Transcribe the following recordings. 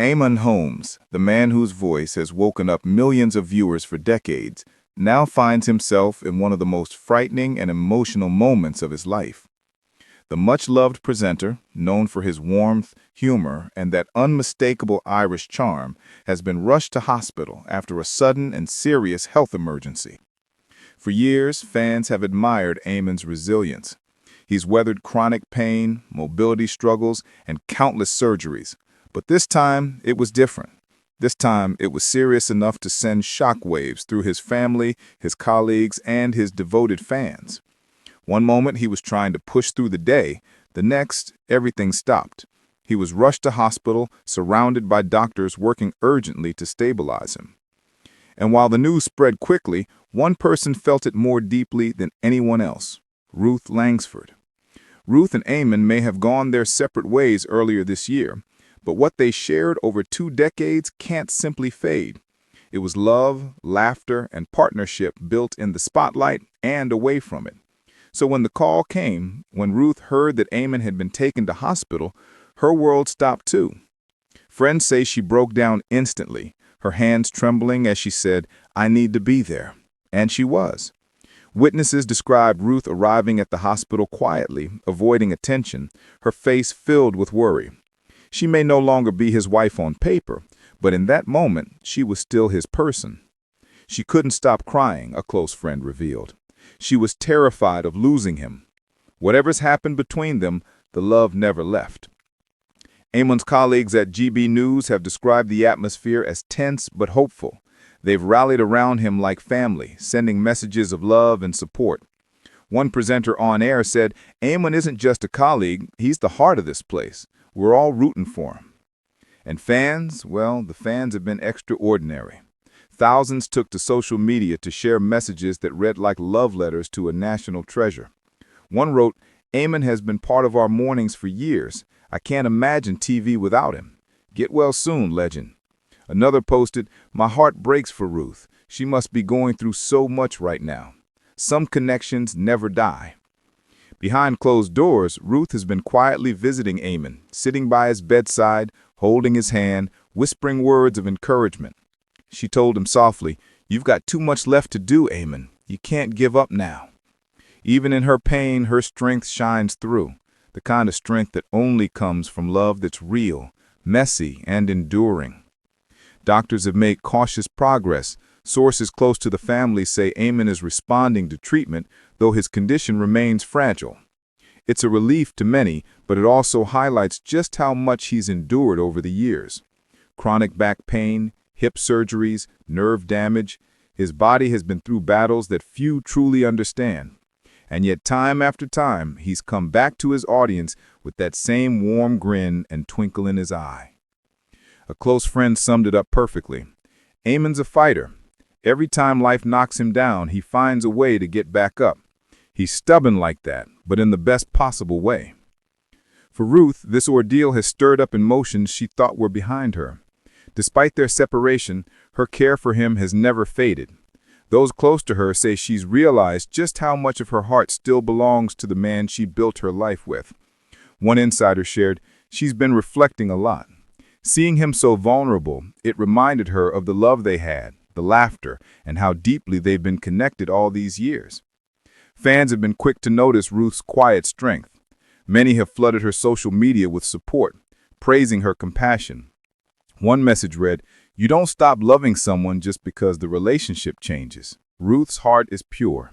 Eamonn Holmes, the man whose voice has woken up millions of viewers for decades, now finds himself in one of the most frightening and emotional moments of his life. The much-loved presenter, known for his warmth, humor, and that unmistakable Irish charm, has been rushed to hospital after a sudden and serious health emergency. For years, fans have admired Eamonn's resilience. He's weathered chronic pain, mobility struggles, and countless surgeries. But this time, it was different. This time, it was serious enough to send shockwaves through his family, his colleagues, and his devoted fans. One moment, he was trying to push through the day. The next, everything stopped. He was rushed to hospital, surrounded by doctors working urgently to stabilize him. And while the news spread quickly, one person felt it more deeply than anyone else: Ruth Langsford. Ruth and Eamonn may have gone their separate ways earlier this year, but what they shared over 2 decades can't simply fade. It was love, laughter, and partnership built in the spotlight and away from it. So when the call came, when Ruth heard that Eamonn had been taken to hospital, her world stopped too. Friends say she broke down instantly, her hands trembling as she said, "I need to be there." And she was. Witnesses described Ruth arriving at the hospital quietly, avoiding attention, her face filled with worry. She may no longer be his wife on paper, but in that moment, she was still his person. She couldn't stop crying, a close friend revealed. She was terrified of losing him. Whatever's happened between them, the love never left. Eamonn's colleagues at GB News have described the atmosphere as tense but hopeful. They've rallied around him like family, sending messages of love and support. One presenter on air said, "Eamonn isn't just a colleague, he's the heart of this place. We're all rooting for him." And fans, well, the fans have been extraordinary. Thousands took to social media to share messages that read like love letters to a national treasure. One wrote, "Eamonn has been part of our mornings for years. I can't imagine TV without him. Get well soon, legend." Another posted, "My heart breaks for Ruth. She must be going through so much right now. Some connections never die." Behind closed doors, Ruth has been quietly visiting Eamonn, sitting by his bedside, holding his hand, whispering words of encouragement. She told him softly, "You've got too much left to do, Eamonn. You can't give up now." Even in her pain, her strength shines through, the kind of strength that only comes from love that's real, messy, and enduring. Doctors have made cautious progress. Sources close to the family say Eamonn is responding to treatment, though his condition remains fragile. It's a relief to many, but it also highlights just how much he's endured over the years. Chronic back pain, hip surgeries, nerve damage. His body has been through battles that few truly understand. And yet time after time, he's come back to his audience with that same warm grin and twinkle in his eye. A close friend summed it up perfectly. Eamonn's a fighter. Every time life knocks him down, he finds a way to get back up. He's stubborn like that, but in the best possible way. For Ruth, this ordeal has stirred up emotions she thought were behind her. Despite their separation, her care for him has never faded. Those close to her say she's realized just how much of her heart still belongs to the man she built her life with. One insider shared, "She's been reflecting a lot. Seeing him so vulnerable, it reminded her of the love they had, the laughter, and how deeply they've been connected all these years." Fans have been quick to notice Ruth's quiet strength. Many have flooded her social media with support, praising her compassion. One message read, "You don't stop loving someone just because the relationship changes. Ruth's heart is pure."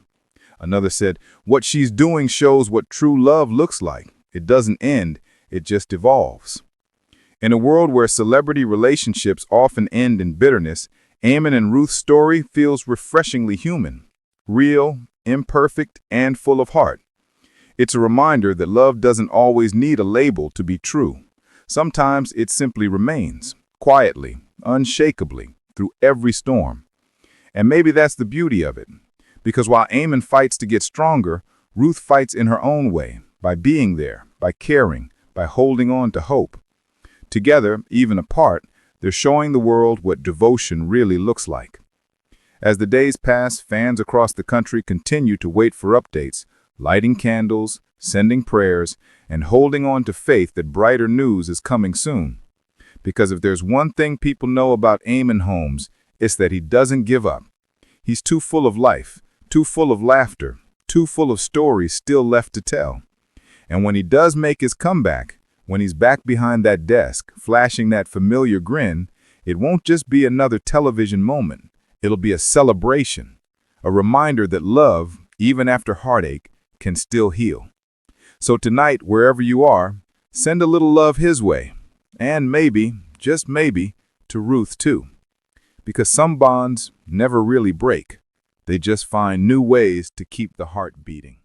Another said, "What she's doing shows what true love looks like. It doesn't end, it just evolves." In a world where celebrity relationships often end in bitterness, Eamonn and Ruth's story feels refreshingly human, real, imperfect, and full of heart. It's a reminder that love doesn't always need a label to be true. Sometimes it simply remains, quietly, unshakably, through every storm. And maybe that's the beauty of it, because while Eamonn fights to get stronger, Ruth fights in her own way, by being there, by caring, by holding on to hope. Together, even apart, they're showing the world what devotion really looks like. As the days pass, fans across the country continue to wait for updates, lighting candles, sending prayers, and holding on to faith that brighter news is coming soon. Because if there's one thing people know about Eamonn Holmes, it's that he doesn't give up. He's too full of life, too full of laughter, too full of stories still left to tell. And when he does make his comeback, when he's back behind that desk, flashing that familiar grin, it won't just be another television moment. It'll be a celebration, a reminder that love, even after heartache, can still heal. So tonight, wherever you are, send a little love his way. And maybe, just maybe, to Ruth too. Because some bonds never really break. They just find new ways to keep the heart beating.